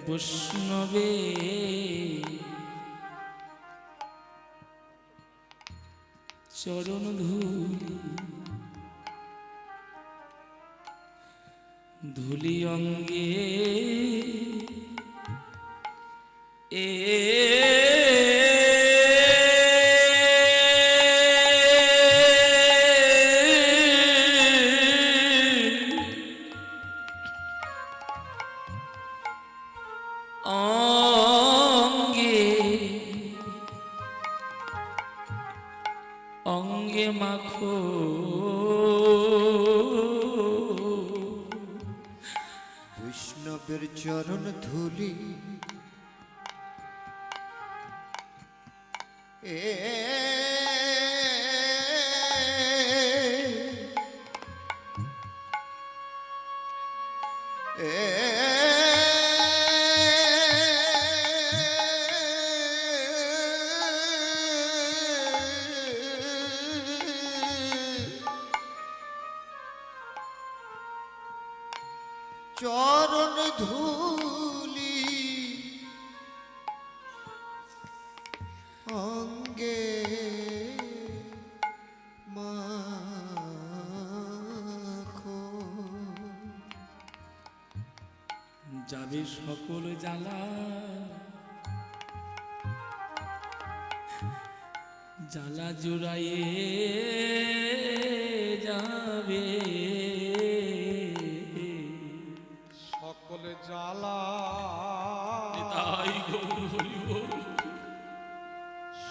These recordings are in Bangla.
বৈষ্ণবে চরণ ধুলি ধুলি অঙ্গে অঙ্গে মাখো বৈষ্ণবের চরণ ধুলি চরণ ধুলি অঙ্গে মাখো যাবে সকল জ্বালা জ্বালা জুড়াইয়ে যাবে সকলে জ্বালা তাই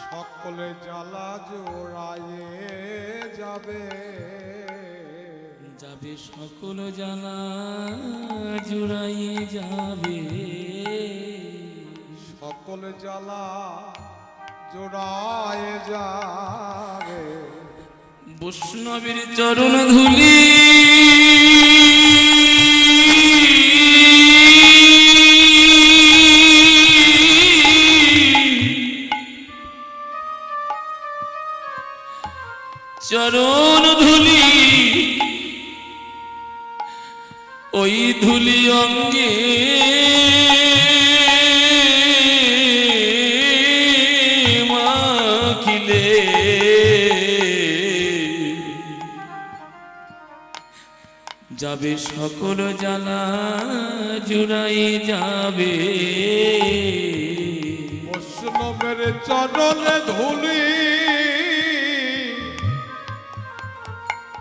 সকলে জ্বালা জোড়ায়ে যাবে যাবে সকল জ্বালা জুড়াইয়ে যাবে সকলে জ্বালা জোড়ায়ে যাবে বৈষ্ণবের চরণ ধুলি চরণ ধুলি ওই ধুলি অঙ্গে মাখিলে যাবে সকল জ্বালা জুড়াই যাবে বৈষ্ণবের চরণে ধুলি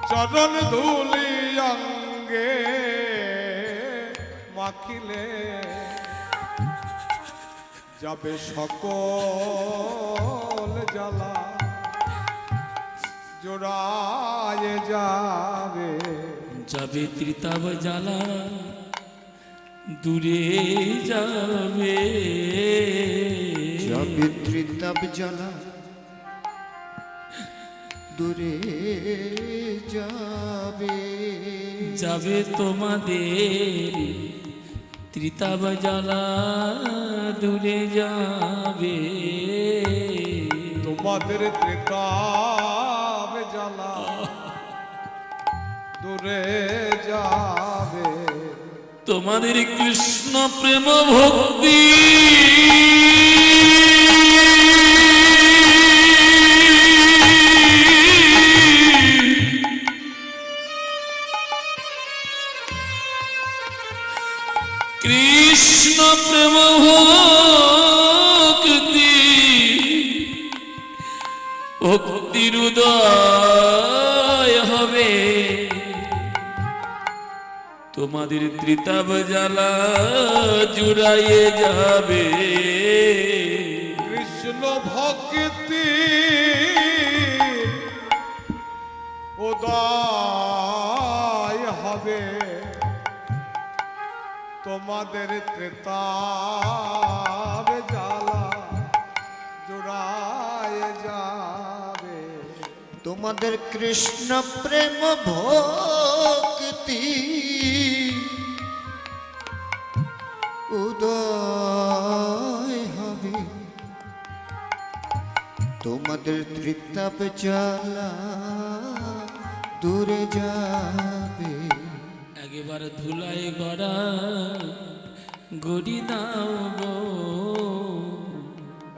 চরণ ধুলি অঙ্গে মাখিলে যাবে সকল জ্বালা জোড়ায়ে যাবে যাবে ত্রিতাব জ্বালা দূরে যাবে যাবে ত্রিতাপ জ্বালা দূরে যাবে যাবে তোমাদের ত্রিতাব জ্বালা দূরে যাবে তোমাদের ত্রিতাপ জ্বালা দূরে যাবে তোমাদের কৃষ্ণ প্রেম ভক্তি কৃষ্ণ প্রেম ভক্তি ভক্তির উদয় হবে তোমাদের ত্রিতাব জ্বালা জুড়াইয়ে যাবে কৃষ্ণ ভক্তি উদয় হবে তোমাদের ত্রিতাব জ্বালা জোড়ায়ে যাবে তোমাদের কৃষ্ণ প্রেম ভক্তি উদয় হবে তোমাদের ত্রিতাপ জ্বালা দূরে যাবে একেবারে ধুলায় গড়া গড়ি দাও গো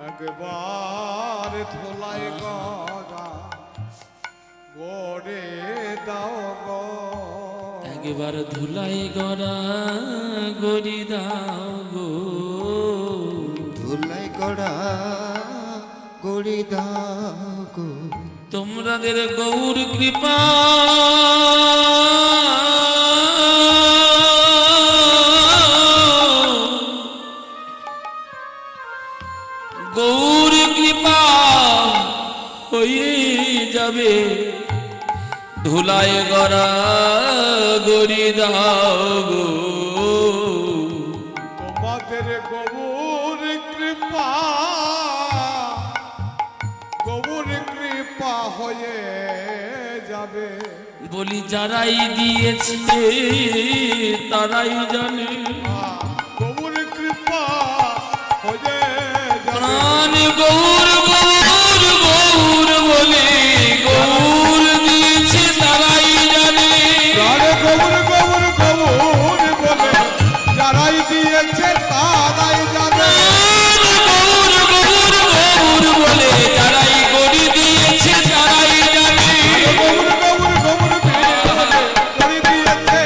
একবার ধোলাই গড়া গড়ে দাও গো একবার ধুলাই গড়া গড়ি দাও গো ধুলাই গড়া গড়ি দাও গো তোমাদের গৌর কৃপা গৌর কৃপা হয়ে যাবে ধুলায় গড়া গড়ি দাও গো তোমাদের গৌর কৃপা হয়ে যাবে বলি যারাই দিয়েছে তারাই জানে গৌর কৃপা হয়ে যাবে প্রাণ গৌর গৌর গৌর বলে গৌর দিয়েছে তারাই জানে যারে গৌর গৌর গৌর বলে যারাই দিয়েছে তারাই জানে গৌর গৌর গৌর বলে যারাই গড়ি দিয়েছে তারাই জানে গৌর গৌর গৌর বলে করে দিয়েছে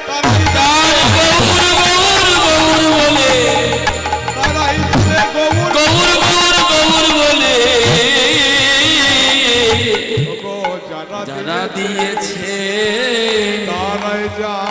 তারাই তার গৌর গৌর গৌর বলে তারাই জানে গৌর গৌর গৌর গৌর বলে গো যারা দিয়েছে তারাই জানে